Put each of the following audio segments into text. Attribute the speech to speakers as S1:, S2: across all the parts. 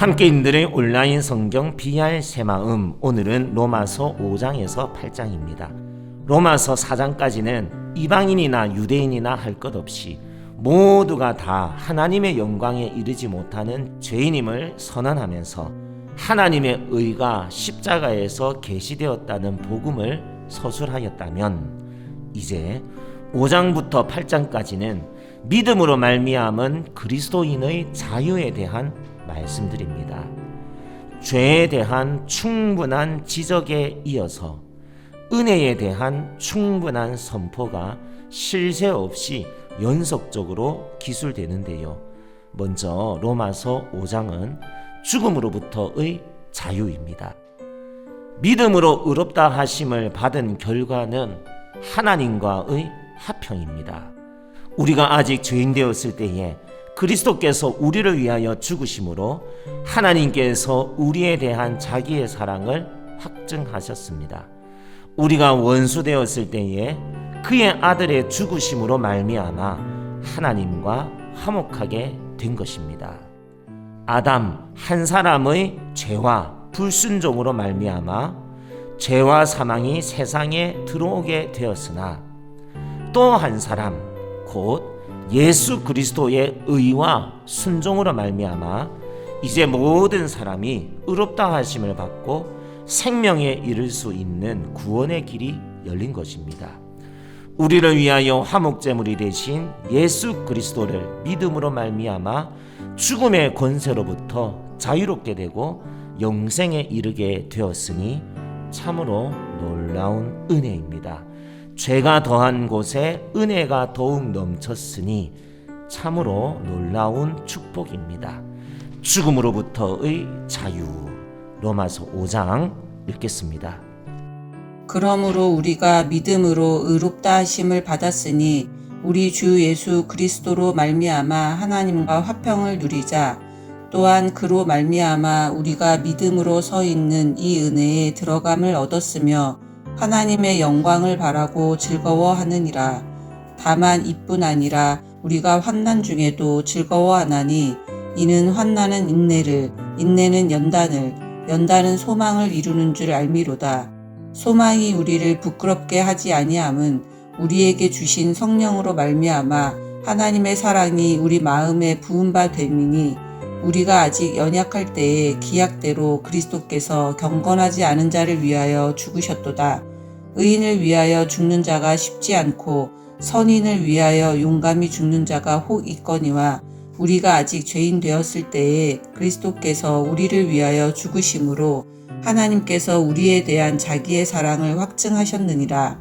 S1: 함께 인들의 온라인 성경 BR 새마음, 오늘은 로마서 5장에서 8장입니다. 로마서 4장까지는 이방인이나 유대인이나 할 것 없이 모두가 다 하나님의 영광에 이르지 못하는 죄인임을 선언하면서 하나님의 의가 십자가에서 계시되었다는 복음을 서술하였다면, 이제 5장부터 8장까지는 믿음으로 말미암은 그리스도인의 자유에 대한 말씀드립니다. 죄에 대한 충분한 지적에 이어서 은혜에 대한 충분한 선포가 쉴 새 없이 연속적으로 기술되는데요. 먼저 로마서 5장은 죽음으로부터의 자유입니다. 믿음으로 의롭다 하심을 받은 결과는 하나님과의 화평입니다. 우리가 아직 죄인 되었을 때에 그리스도께서 우리를 위하여 죽으심으로 하나님께서 우리에 대한 자기의 사랑을 확증하셨습니다. 우리가 원수 되었을 때에 그의 아들의 죽으심으로 말미암아 하나님과 화목하게 된 것입니다. 아담 한 사람의 죄와 불순종으로 말미암아 죄와 사망이 세상에 들어오게 되었으나, 또 한 사람 곧 예수 그리스도의 의와 순종으로 말미암아 이제 모든 사람이 의롭다 하심을 받고 생명에 이를 수 있는 구원의 길이 열린 것입니다. 우리를 위하여 화목제물이 되신 예수 그리스도를 믿음으로 말미암아 죽음의 권세로부터 자유롭게 되고 영생에 이르게 되었으니 참으로 놀라운 은혜입니다. 죄가 더한 곳에 은혜가 더욱 넘쳤으니 참으로 놀라운 축복입니다. 죽음으로부터의 자유. 로마서 5장 읽겠습니다.
S2: 그러므로 우리가 믿음으로 의롭다 하심을 받았으니 우리 주 예수 그리스도로 말미암아 하나님과 화평을 누리자. 또한 그로 말미암아 우리가 믿음으로 서 있는 이 은혜에 들어감을 얻었으며 하나님의 영광을 바라고 즐거워하느니라. 다만 이뿐 아니라 우리가 환난 중에도 즐거워하나니, 이는 환난은 인내를, 인내는 연단을, 연단은 소망을 이루는 줄 알미로다. 소망이 우리를 부끄럽게 하지 아니함은 우리에게 주신 성령으로 말미암아 하나님의 사랑이 우리 마음에 부은 바 됨이니, 우리가 아직 연약할 때에 기약대로 그리스도께서 경건하지 않은 자를 위하여 죽으셨도다. 의인을 위하여 죽는 자가 쉽지 않고 선인을 위하여 용감히 죽는 자가 혹 있거니와, 우리가 아직 죄인 되었을 때에 그리스도께서 우리를 위하여 죽으심으로 하나님께서 우리에 대한 자기의 사랑을 확증하셨느니라.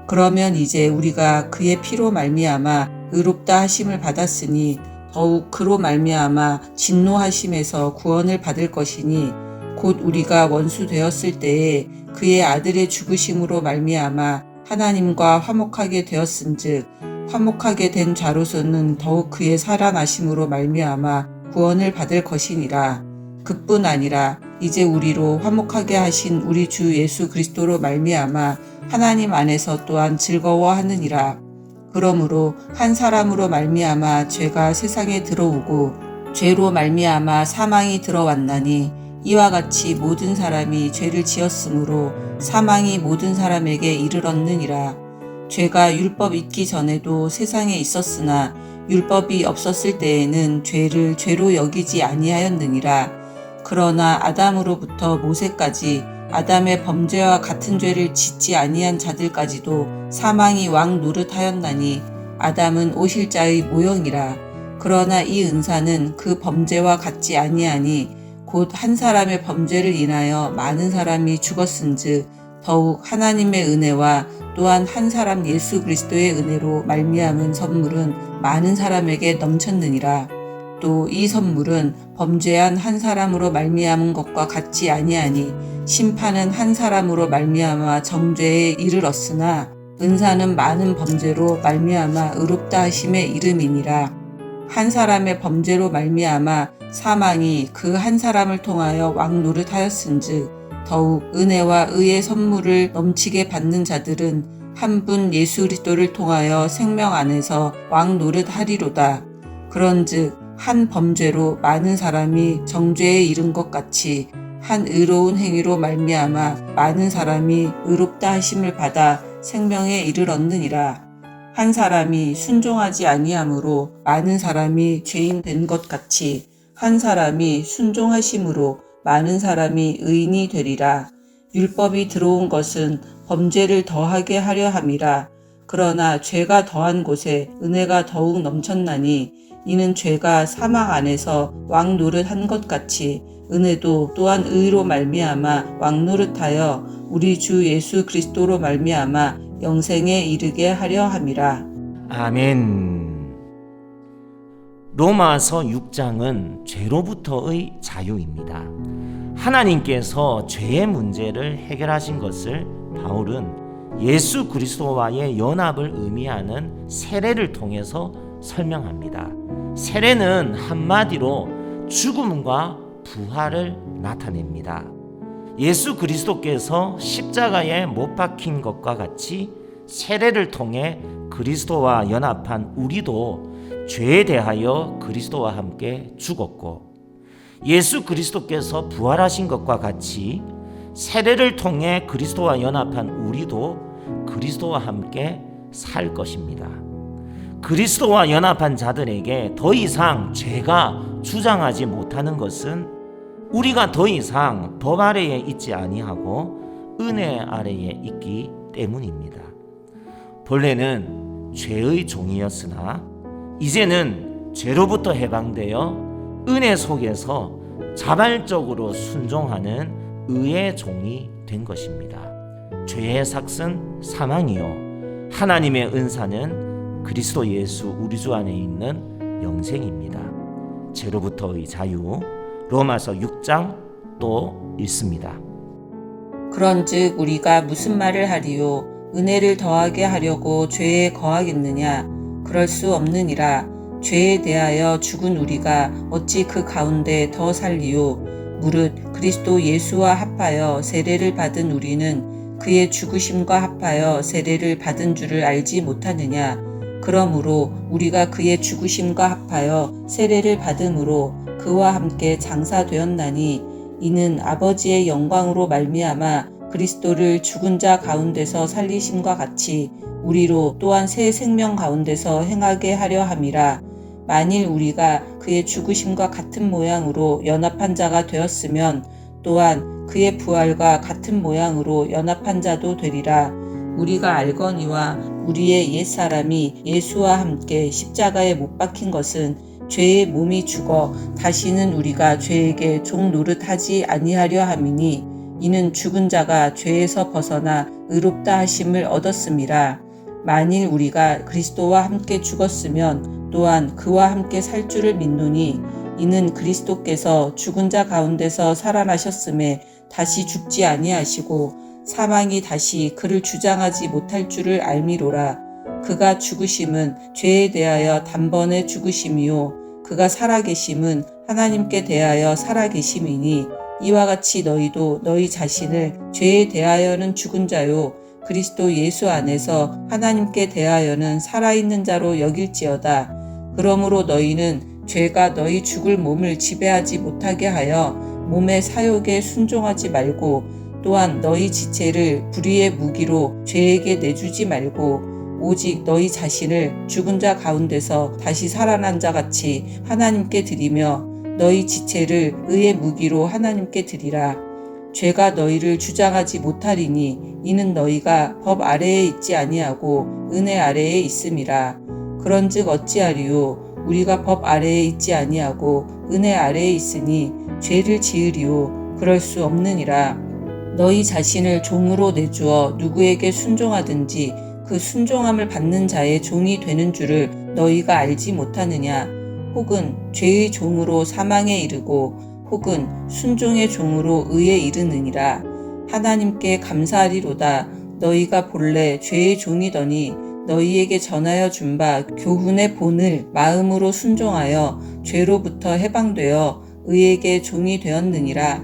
S2: 그러면 이제 우리가 그의 피로 말미암아 의롭다 하심을 받았으니 더욱 그로 말미암아 진노하심에서 구원을 받을 것이니, 곧 우리가 원수 되었을 때에 그의 아들의 죽으심으로 말미암아 하나님과 화목하게 되었은즉, 화목하게 된 자로서는 더욱 그의 살아나심으로 말미암아 구원을 받을 것이니라. 그뿐 아니라 이제 우리로 화목하게 하신 우리 주 예수 그리스도로 말미암아 하나님 안에서 또한 즐거워하느니라. 그러므로 한 사람으로 말미암아 죄가 세상에 들어오고 죄로 말미암아 사망이 들어왔나니, 이와 같이 모든 사람이 죄를 지었으므로 사망이 모든 사람에게 이르렀느니라. 죄가 율법 있기 전에도 세상에 있었으나 율법이 없었을 때에는 죄를 죄로 여기지 아니하였느니라. 그러나 아담으로부터 모세까지 아담의 범죄와 같은 죄를 짓지 아니한 자들까지도 사망이 왕 노릇하였나니, 아담은 오실자의 모형이라. 그러나 이 은사는 그 범죄와 같지 아니하니, 곧 한 사람의 범죄를 인하여 많은 사람이 죽었은즉 더욱 하나님의 은혜와 또한 한 사람 예수 그리스도의 은혜로 말미암은 선물은 많은 사람에게 넘쳤느니라. 또 이 선물은 범죄한 한 사람으로 말미암은 것과 같지 아니하니, 심판은 한 사람으로 말미암아 정죄에 이르렀으나 은사는 많은 범죄로 말미암아 의롭다 하심의 이름이니라. 한 사람의 범죄로 말미암아 사망이 그 한 사람을 통하여 왕 노릇하였은즉, 더욱 은혜와 의의 선물을 넘치게 받는 자들은 한 분 예수 그리스도를 통하여 생명 안에서 왕 노릇하리로다. 그런즉 한 범죄로 많은 사람이 정죄에 이른 것 같이 한 의로운 행위로 말미암아 많은 사람이 의롭다 하심을 받아 생명에 이르렀느니라. 한 사람이 순종하지 아니함으로 많은 사람이 죄인 된 것 같이 한 사람이 순종하심으로 많은 사람이 의인이 되리라. 율법이 들어온 것은 범죄를 더하게 하려 함이라. 그러나 죄가 더한 곳에 은혜가 더욱 넘쳤나니 이는 죄가 사망 안에서 왕노릇한 것 같이 은혜도 또한 의로 말미암아 왕노릇하여 우리 주 예수 그리스도로 말미암아 영생에 이르게 하려 함이라.
S1: 아멘. 로마서 6장은 죄로부터의 자유입니다. 하나님께서 죄의 문제를 해결하신 것을 바울은 예수 그리스도와의 연합을 의미하는 세례를 통해서 설명합니다. 세례는 한마디로 죽음과 부활을 나타냅니다. 예수 그리스도께서 십자가에 못 박힌 것과 같이 세례를 통해 그리스도와 연합한 우리도 죄에 대하여 그리스도와 함께 죽었고, 예수 그리스도께서 부활하신 것과 같이 세례를 통해 그리스도와 연합한 우리도 그리스도와 함께 살 것입니다. 그리스도와 연합한 자들에게 더 이상 죄가 주장하지 못하는 것은 우리가 더 이상 법 아래에 있지 아니하고 은혜 아래에 있기 때문입니다. 본래는 죄의 종이었으나 이제는 죄로부터 해방되어 은혜 속에서 자발적으로 순종하는 의의 종이 된 것입니다. 죄의 삭은 사망이요 하나님의 은사는 그리스도 예수 우리 주 안에 있는 영생입니다. 죄로부터의 자유, 로마서 6장 또 읽습니다.
S2: 그런즉 우리가 무슨 말을 하리요? 은혜를 더하게 하려고 죄에 거하겠느냐? 그럴 수 없느니라. 죄에 대하여 죽은 우리가 어찌 그 가운데 더 살리요? 무릇 그리스도 예수와 합하여 세례를 받은 우리는 그의 죽으심과 합하여 세례를 받은 줄을 알지 못하느냐? 그러므로 우리가 그의 죽으심과 합하여 세례를 받음으로 그와 함께 장사되었나니 이는 아버지의 영광으로 말미암아 그리스도를 죽은 자 가운데서 살리심과 같이 우리로 또한 새 생명 가운데서 행하게 하려 함이라. 만일 우리가 그의 죽으심과 같은 모양으로 연합한 자가 되었으면 또한 그의 부활과 같은 모양으로 연합한 자도 되리라. 우리가 알거니와 우리의 옛사람이 예수와 함께 십자가에 못 박힌 것은 죄의 몸이 죽어 다시는 우리가 죄에게 종 노릇하지 아니하려 함이니 이는 죽은 자가 죄에서 벗어나 의롭다 하심을 얻었음이라. 만일 우리가 그리스도와 함께 죽었으면 또한 그와 함께 살 줄을 믿노니 이는 그리스도께서 죽은 자 가운데서 살아나셨음에 다시 죽지 아니하시고 사망이 다시 그를 주장하지 못할 줄을 알미로라. 그가 죽으심은 죄에 대하여 단번에 죽으심이요 그가 살아계심은 하나님께 대하여 살아계심이니 이와 같이 너희도 너희 자신을 죄에 대하여는 죽은 자요 그리스도 예수 안에서 하나님께 대하여는 살아있는 자로 여길지어다. 그러므로 너희는 죄가 너희 죽을 몸을 지배하지 못하게 하여 몸의 사욕에 순종하지 말고 또한 너희 지체를 불의의 무기로 죄에게 내주지 말고 오직 너희 자신을 죽은 자 가운데서 다시 살아난 자 같이 하나님께 드리며 너희 지체를 의의 무기로 하나님께 드리라. 죄가 너희를 주장하지 못하리니 이는 너희가 법 아래에 있지 아니하고 은혜 아래에 있음이라. 그런즉 어찌하리요? 우리가 법 아래에 있지 아니하고 은혜 아래에 있으니 죄를 지으리요? 그럴 수 없느니라. 너희 자신을 종으로 내주어 누구에게 순종하든지 그 순종함을 받는 자의 종이 되는 줄을 너희가 알지 못하느냐? 혹은 죄의 종으로 사망에 이르고 혹은 순종의 종으로 의에 이르느니라. 하나님께 감사하리로다. 너희가 본래 죄의 종이더니 너희에게 전하여 준 바 교훈의 본을 마음으로 순종하여 죄로부터 해방되어 의에게 종이 되었느니라.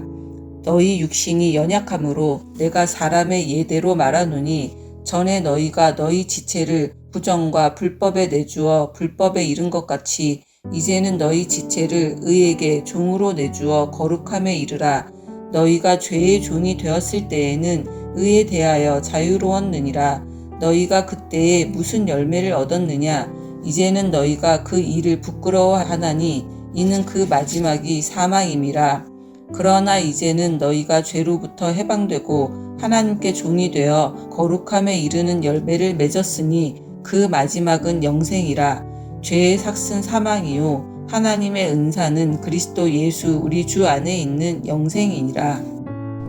S2: 너희 육신이 연약함으로 내가 사람의 예대로 말하노니 전에 너희가 너희 지체를 부정과 불법에 내주어 불법에 이른 것 같이 이제는 너희 지체를 의에게 종으로 내주어 거룩함에 이르라. 너희가 죄의 종이 되었을 때에는 의에 대하여 자유로웠느니라. 너희가 그때에 무슨 열매를 얻었느냐? 이제는 너희가 그 일을 부끄러워하나니 이는 그 마지막이 사망임이라. 그러나 이제는 너희가 죄로부터 해방되고 하나님께 종이 되어 거룩함에 이르는 열매를 맺었으니 그 마지막은 영생이라. 죄의 삭은 사망이요 하나님의 은사는 그리스도 예수 우리 주 안에 있는 영생이니라.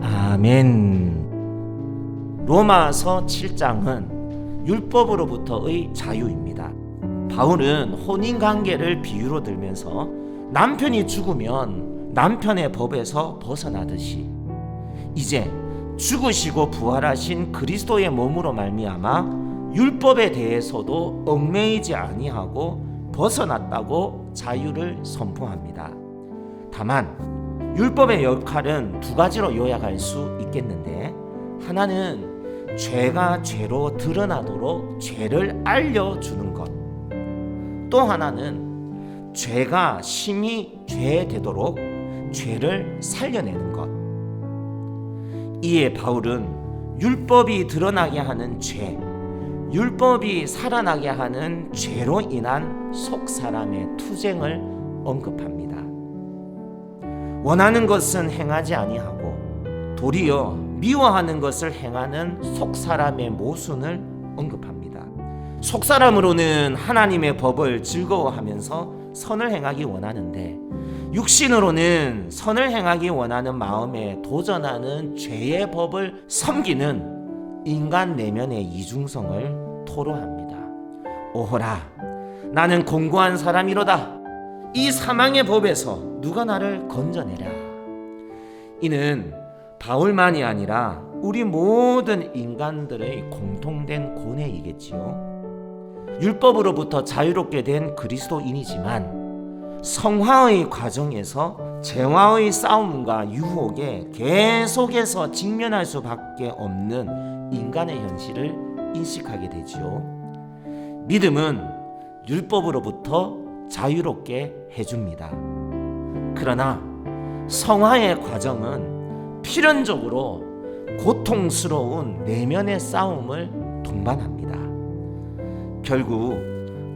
S1: 아멘. 로마서 7장은 율법으로부터의 자유입니다. 바울은 혼인관계를 비유로 들면서 남편이 죽으면 남편의 법에서 벗어나듯이 이제 죽으시고 부활하신 그리스도의 몸으로 말미암아 율법에 대해서도 얽매이지 아니하고 벗어났다고 자유를 선포합니다. 다만 율법의 역할은 두 가지로 요약할 수 있겠는데, 하나는 죄가 죄로 드러나도록 죄를 알려주는 것, 또 하나는 죄가 심히 죄되도록 죄를 살려내는 것. 이에 바울은 율법이 드러나게 하는 죄, 율법이 살아나게 하는 죄로 인한 속사람의 투쟁을 언급합니다. 원하는 것은 행하지 아니하고 도리어 미워하는 것을 행하는 속사람의 모순을 언급합니다. 속사람으로는 하나님의 법을 즐거워하면서 선을 행하기 원하는데, 육신으로는 선을 행하기 원하는 마음에 도전하는 죄의 법을 섬기는 인간 내면의 이중성을 토로합니다. 오호라, 나는 공고한 사람이로다. 이 사망의 법에서 누가 나를 건져내랴. 이는 바울만이 아니라 우리 모든 인간들의 공통된 고뇌이겠지요. 율법으로부터 자유롭게 된 그리스도인이지만 성화의 과정에서 죄와의 싸움과 유혹에 계속해서 직면할 수밖에 없는 인간의 현실을 인식하게 되지요. 믿음은 율법으로부터 자유롭게 해줍니다. 그러나 성화의 과정은 필연적으로 고통스러운 내면의 싸움을 동반합니다. 결국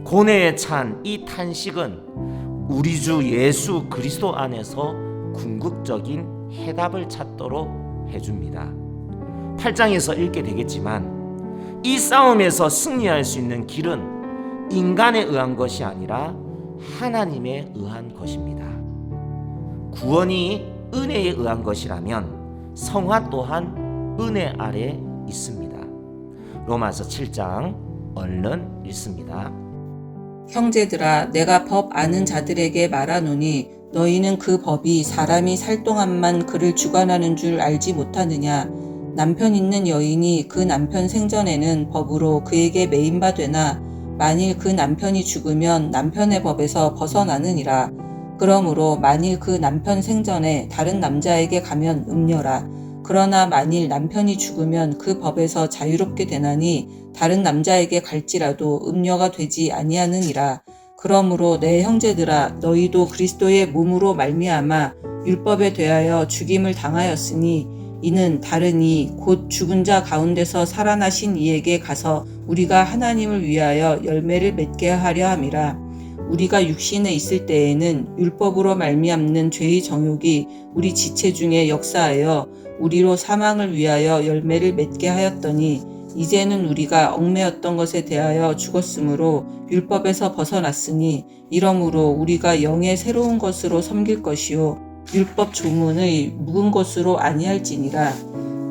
S1: 고뇌에 찬 이 탄식은 우리 주 예수 그리스도 안에서 궁극적인 해답을 찾도록 해줍니다. 8장에서 읽게 되겠지만 이 싸움에서 승리할 수 있는 길은 인간에 의한 것이 아니라 하나님에 의한 것입니다. 구원이 은혜에 의한 것이라면 성화 또한 은혜 아래 있습니다. 로마서 7장 얼른 읽습니다.
S2: 형제들아, 내가 법 아는 자들에게 말하노니 너희는 그 법이 사람이 살 동안만 그를 주관하는 줄 알지 못하느냐. 남편 있는 여인이 그 남편 생전에는 법으로 그에게 매인바 되나 만일 그 남편이 죽으면 남편의 법에서 벗어나느니라. 그러므로 만일 그 남편 생전에 다른 남자에게 가면 음녀라. 그러나 만일 남편이 죽으면 그 법에서 자유롭게 되나니 다른 남자에게 갈지라도 음녀가 되지 아니하느니라. 그러므로 내 형제들아, 너희도 그리스도의 몸으로 말미암아 율법에 대하여 죽임을 당하였으니 이는 다른 이 곧 죽은 자 가운데서 살아나신 이에게 가서 우리가 하나님을 위하여 열매를 맺게 하려 함이라. 우리가 육신에 있을 때에는 율법으로 말미암는 죄의 정욕이 우리 지체 중에 역사하여 우리로 사망을 위하여 열매를 맺게 하였더니 이제는 우리가 얽매였던 것에 대하여 죽었으므로 율법에서 벗어났으니 이러므로 우리가 영의 새로운 것으로 섬길 것이요 율법 조문의 묵은 것으로 아니할지니라.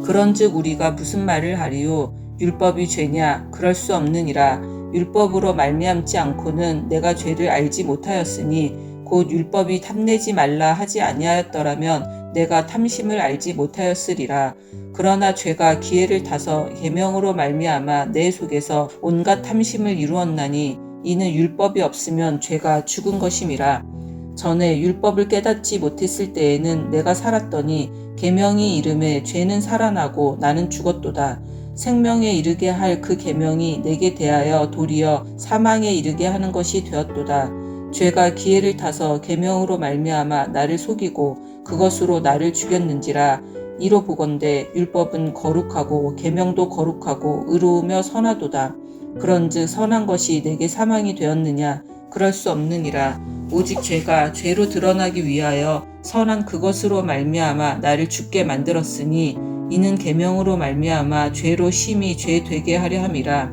S2: 그런즉 우리가 무슨 말을 하리요? 율법이 죄냐? 그럴 수 없느니라. 율법으로 말미암지 않고는 내가 죄를 알지 못하였으니 곧 율법이 탐내지 말라 하지 아니하였더라면 내가 탐심을 알지 못하였으리라. 그러나 죄가 기회를 타서 계명으로 말미암아 내 속에서 온갖 탐심을 이루었나니 이는 율법이 없으면 죄가 죽은 것임이라. 전에 율법을 깨닫지 못했을 때에는 내가 살았더니 계명이 이름에 죄는 살아나고 나는 죽었도다. 생명에 이르게 할 그 계명이 내게 대하여 도리어 사망에 이르게 하는 것이 되었도다. 죄가 기회를 타서 계명으로 말미암아 나를 속이고 그것으로 나를 죽였는지라. 이로 보건대 율법은 거룩하고 계명도 거룩하고 의로우며 선하도다. 그런즉 선한 것이 내게 사망이 되었느냐? 그럴 수 없느니라. 오직 죄가 죄로 드러나기 위하여 선한 그것으로 말미암아 나를 죽게 만들었으니 이는 계명으로 말미암아 죄로 심히 죄 되게 하려 함이라.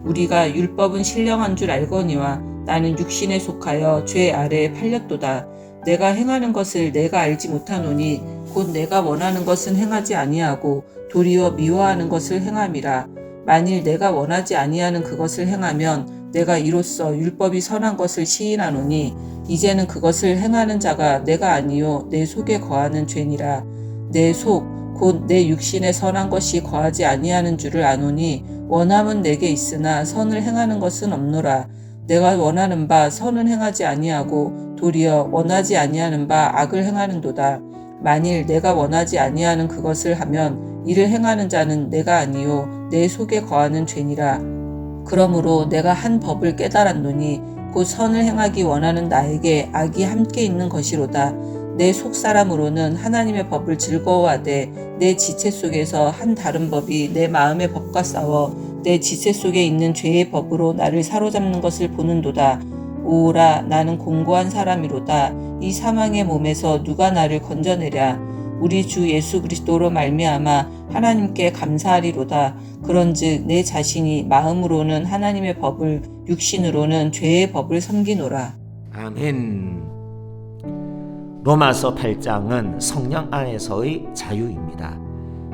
S2: 우리가 율법은 신령한 줄 알거니와 나는 육신에 속하여 죄 아래에 팔렸도다. 내가 행하는 것을 내가 알지 못하노니 곧 내가 원하는 것은 행하지 아니하고 도리어 미워하는 것을 행함이라. 만일 내가 원하지 아니하는 그것을 행하면 내가 이로써 율법이 선한 것을 시인하노니 이제는 그것을 행하는 자가 내가 아니요 내 속에 거하는 죄니라. 내 속 곧 내 육신에 선한 것이 거하지 아니하는 줄을 아노니 원함은 내게 있으나 선을 행하는 것은 없노라. 내가 원하는 바 선은 행하지 아니하고 도리어 원하지 아니하는 바 악을 행하는도다. 만일 내가 원하지 아니하는 그것을 하면 이를 행하는 자는 내가 아니요 내 속에 거하는 죄니라. 그러므로 내가 한 법을 깨달았노니 곧 선을 행하기 원하는 나에게 악이 함께 있는 것이로다. 내 속사람으로는 하나님의 법을 즐거워하되 내 지체 속에서 한 다른 법이 내 마음의 법과 싸워 내 지체 속에 있는 죄의 법으로 나를 사로잡는 것을 보는도다. 오라, 나는 공고한 사람이로다. 이 사망의 몸에서 누가 나를 건져내랴? 우리 주 예수 그리스도로 말미암아 하나님께 감사하리로다. 그런즉 내 자신이 마음으로는 하나님의 법을, 육신으로는 죄의 법을 섬기노라.
S1: 아멘. 로마서 8장은 성령 안에서의 자유입니다.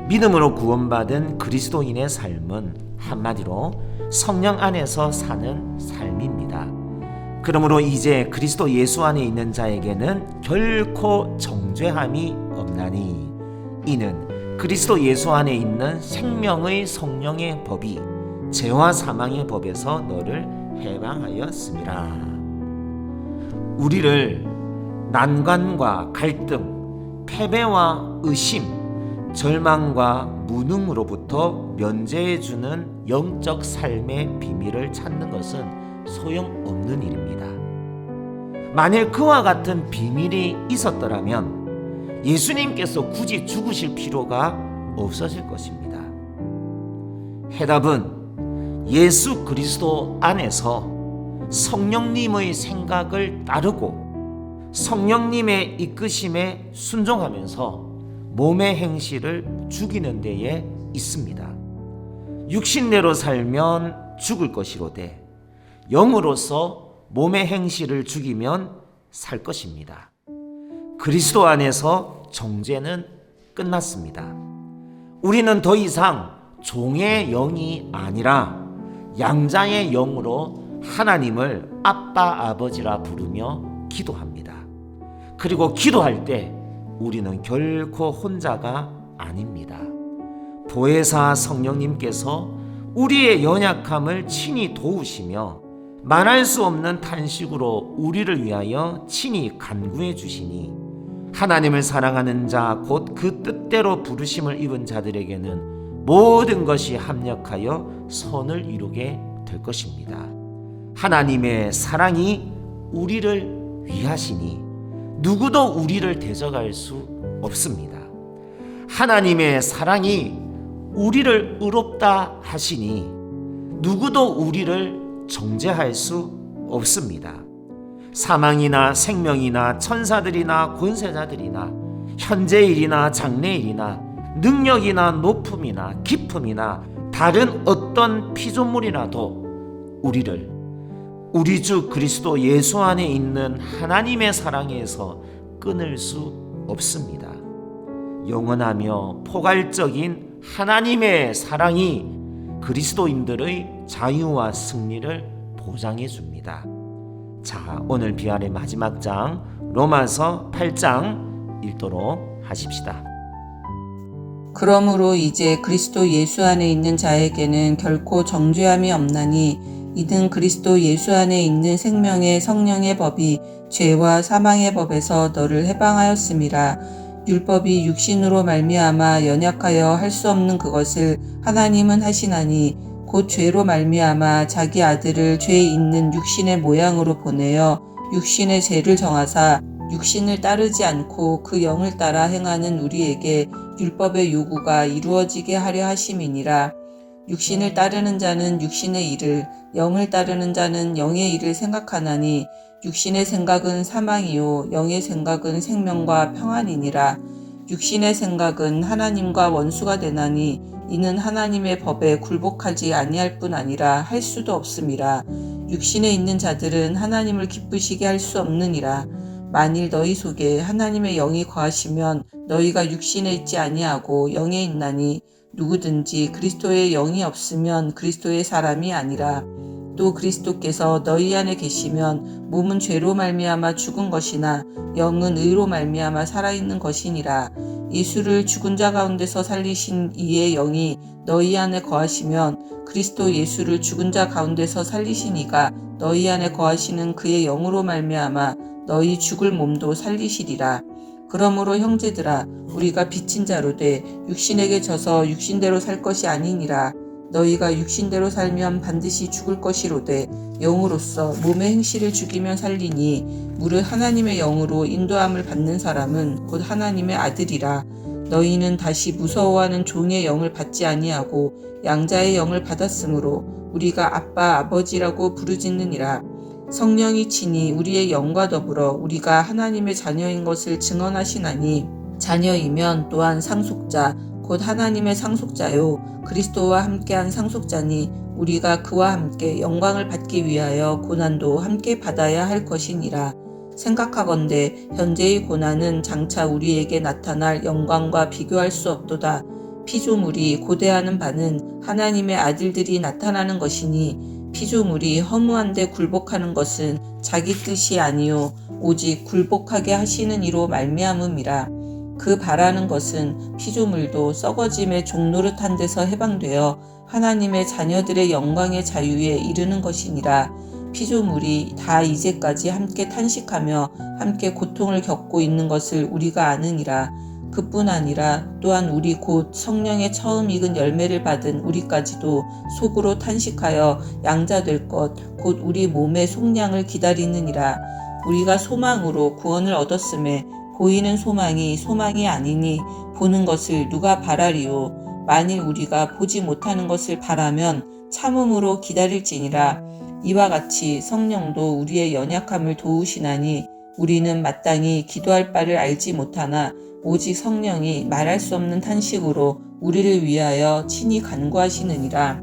S1: 믿음으로 구원받은 그리스도인의 삶은 한마디로 성령 안에서 사는 삶입니다. 그러므로 이제 그리스도 예수 안에 있는 자에게는 결코 정죄함이 없나니 이는 그리스도 예수 안에 있는 생명의 성령의 법이 죄와 사망의 법에서 너를 해방하였음이라. 우리를 난관과 갈등, 패배와 의심, 절망과 무능으로부터 면제해주는 영적 삶의 비밀을 찾는 것은 소용없는 일입니다. 만일 그와 같은 비밀이 있었더라면 예수님께서 굳이 죽으실 필요가 없어질 것입니다. 해답은 예수 그리스도 안에서 성령님의 생각을 따르고 성령님의 이끄심에 순종하면서 몸의 행실을 죽이는 데에 있습니다. 육신대로 살면 죽을 것이로되 영으로서 몸의 행실을 죽이면 살 것입니다. 그리스도 안에서 정죄는 끝났습니다. 우리는 더 이상 종의 영이 아니라 양자의 영으로 하나님을 아빠 아버지라 부르며 기도합니다. 그리고 기도할 때 우리는 결코 혼자가 아닙니다. 보혜사 성령님께서 우리의 연약함을 친히 도우시며 말할 수 없는 탄식으로 우리를 위하여 친히 간구해 주시니 하나님을 사랑하는 자 곧 그 뜻대로 부르심을 입은 자들에게는 모든 것이 합력하여 선을 이루게 될 것입니다. 하나님의 사랑이 우리를 위하시니 누구도 우리를 대적할 수 없습니다. 하나님의 사랑이 우리를 의롭다 하시니 누구도 우리를 정죄할 수 없습니다. 사망이나 생명이나 천사들이나 권세자들이나 현재일이나 장래일이나 능력이나 높음이나 깊음이나 다른 어떤 피조물이라도 우리를 우리 주 그리스도 예수 안에 있는 하나님의 사랑에서 끊을 수 없습니다. 영원하며 포괄적인 하나님의 사랑이 그리스도인들의 자유와 승리를 보장해 줍니다. 자, 오늘 비알의 마지막 장 로마서 8장 읽도록 하십시다.
S2: 그러므로 이제 그리스도 예수 안에 있는 자에게는 결코 정죄함이 없나니 이는 그리스도 예수 안에 있는 생명의 성령의 법이 죄와 사망의 법에서 너를 해방하였음이라. 율법이 육신으로 말미암아 연약하여 할 수 없는 그것을 하나님은 하시나니 곧 죄로 말미암아 자기 아들을 죄 있는 육신의 모양으로 보내어 육신의 죄를 정하사 육신을 따르지 않고 그 영을 따라 행하는 우리에게 율법의 요구가 이루어지게 하려 하심이니라. 육신을 따르는 자는 육신의 일을, 영을 따르는 자는 영의 일을 생각하나니 육신의 생각은 사망이요 영의 생각은 생명과 평안이니라. 육신의 생각은 하나님과 원수가 되나니 이는 하나님의 법에 굴복하지 아니할 뿐 아니라 할 수도 없음이라. 육신에 있는 자들은 하나님을 기쁘시게 할 수 없느니라. 만일 너희 속에 하나님의 영이 거하시면 너희가 육신에 있지 아니하고 영에 있나니 누구든지 그리스도의 영이 없으면 그리스도의 사람이 아니라. 또 그리스도께서 너희 안에 계시면 몸은 죄로 말미암아 죽은 것이나 영은 의로 말미암아 살아있는 것이니라. 예수를 죽은 자 가운데서 살리신 이의 영이 너희 안에 거하시면 그리스도 예수를 죽은 자 가운데서 살리신 이가 너희 안에 거하시는 그의 영으로 말미암아 너희 죽을 몸도 살리시리라. 그러므로 형제들아, 우리가 빚진 자로 돼 육신에게 져서 육신대로 살 것이 아니니라. 너희가 육신대로 살면 반드시 죽을 것이로되 영으로서 몸의 행실을 죽이면 살리니 무릇 하나님의 영으로 인도함을 받는 사람은 곧 하나님의 아들이라. 너희는 다시 무서워하는 종의 영을 받지 아니하고 양자의 영을 받았으므로 우리가 아빠 아버지라고 부르짖느니라. 성령이 친히 우리의 영과 더불어 우리가 하나님의 자녀인 것을 증언하시나니 자녀이면 또한 상속자 곧 하나님의 상속자요 그리스도와 함께한 상속자니 우리가 그와 함께 영광을 받기 위하여 고난도 함께 받아야 할 것이니라. 생각하건대 현재의 고난은 장차 우리에게 나타날 영광과 비교할 수 없도다. 피조물이 고대하는 바는 하나님의 아들들이 나타나는 것이니 피조물이 허무한 데 굴복하는 것은 자기 뜻이 아니요 오직 굴복하게 하시는 이로 말미암음이라. 그 바라는 것은 피조물도 썩어짐의 종노릇한 데서 해방되어 하나님의 자녀들의 영광의 자유에 이르는 것이니라. 피조물이 다 이제까지 함께 탄식하며 함께 고통을 겪고 있는 것을 우리가 아느니라. 그뿐 아니라 또한 우리 곧 성령의 처음 익은 열매를 받은 우리까지도 속으로 탄식하여 양자될 것 곧 우리 몸의 속량을 기다리느니라. 우리가 소망으로 구원을 얻었음에 보이는 소망이 소망이 아니니 보는 것을 누가 바라리요. 만일 우리가 보지 못하는 것을 바라면 참음으로 기다릴지니라. 이와 같이 성령도 우리의 연약함을 도우시나니 우리는 마땅히 기도할 바를 알지 못하나 오직 성령이 말할 수 없는 탄식으로 우리를 위하여 친히 간구하시느니라.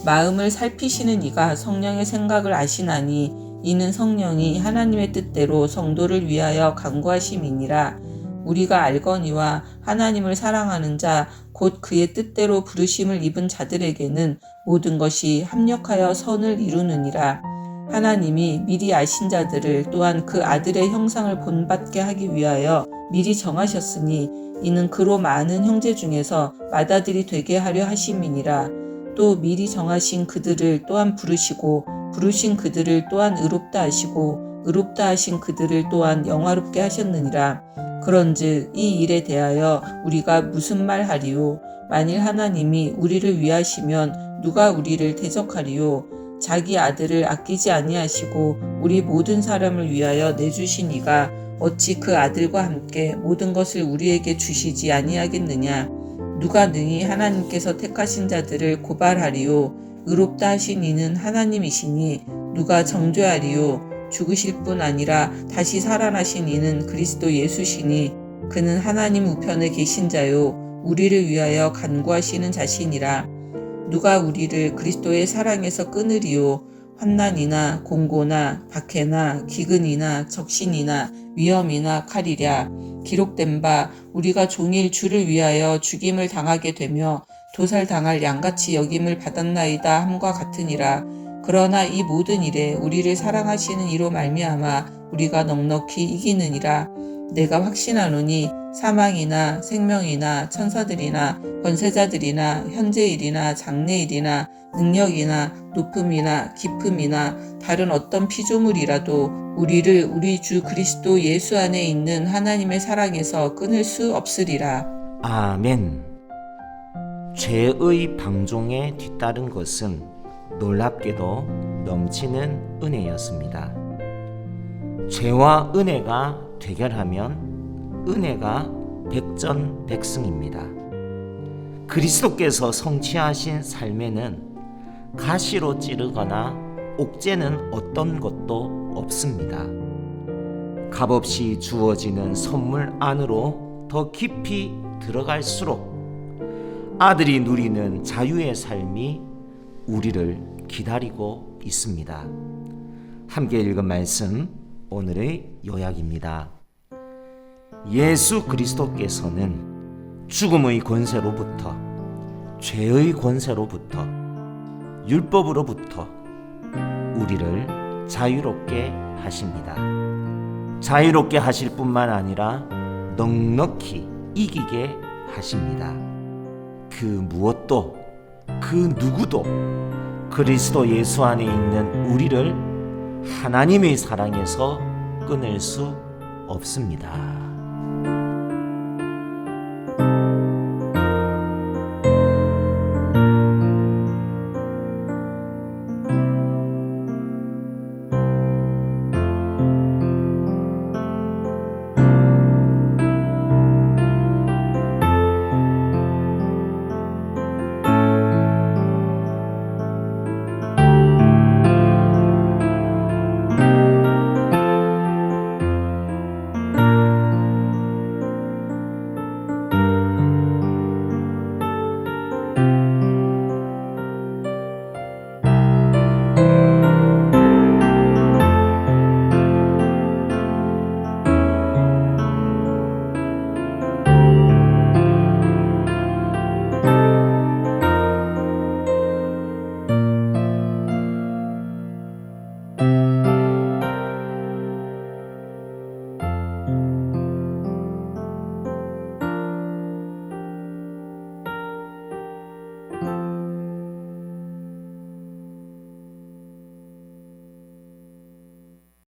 S2: 마음을 살피시는 이가 성령의 생각을 아시나니 이는 성령이 하나님의 뜻대로 성도를 위하여 간구하심이니라. 우리가 알거니와 하나님을 사랑하는 자 곧 그의 뜻대로 부르심을 입은 자들에게는 모든 것이 합력하여 선을 이루느니라. 하나님이 미리 아신 자들을 또한 그 아들의 형상을 본받게 하기 위하여 미리 정하셨으니 이는 그로 많은 형제 중에서 맏아들이 되게 하려 하심이니라. 또 미리 정하신 그들을 또한 부르시고 부르신 그들을 또한 의롭다 하시고 의롭다 하신 그들을 또한 영화롭게 하셨느니라. 그런즉 이 일에 대하여 우리가 무슨 말하리요? 만일 하나님이 우리를 위하시면 누가 우리를 대적하리요? 자기 아들을 아끼지 아니하시고 우리 모든 사람을 위하여 내주신 이가 어찌 그 아들과 함께 모든 것을 우리에게 주시지 아니하겠느냐? 누가 능히 하나님께서 택하신 자들을 고발하리요? 의롭다 하신 이는 하나님이시니 누가 정죄하리요? 죽으실 뿐 아니라 다시 살아나신 이는 그리스도 예수시니 그는 하나님 우편에 계신 자요 우리를 위하여 간구하시는 자시니라. 누가 우리를 그리스도의 사랑에서 끊으리요? 환난이나 공고나 박해나 기근이나 적신이나 위험이나 칼이랴. 기록된 바 우리가 종일 주를 위하여 죽임을 당하게 되며 도살당할 양같이 여김을 받았나이다 함과 같으니라. 그러나 이 모든 일에 우리를 사랑하시는 이로 말미암아 우리가 넉넉히 이기느니라. 내가 확신하노니 사망이나 생명이나 천사들이나 권세자들이나 현재일이나 장래일이나 능력이나 높음이나 깊음이나 다른 어떤 피조물이라도 우리를 우리 주 그리스도 예수 안에 있는 하나님의 사랑에서 끊을 수 없으리라.
S1: 아멘. 죄의 방종에 뒤따른 것은 놀랍게도 넘치는 은혜였습니다. 죄와 은혜가 대결하면 은혜가 백전백승입니다. 그리스도께서 성취하신 삶에는 가시로 찌르거나 옥죄는 어떤 것도 없습니다. 값없이 주어지는 선물 안으로 더 깊이 들어갈수록 아들이 누리는 자유의 삶이 우리를 기다리고 있습니다. 함께 읽은 말씀, 오늘의 요약입니다. 예수 그리스도께서는 죽음의 권세로부터, 죄의 권세로부터, 율법으로부터 우리를 자유롭게 하십니다. 자유롭게 하실 뿐만 아니라 넉넉히 이기게 하십니다. 그 무엇도, 그 누구도 그리스도 예수 안에 있는 우리를 하나님의 사랑에서 끊을 수 없습니다.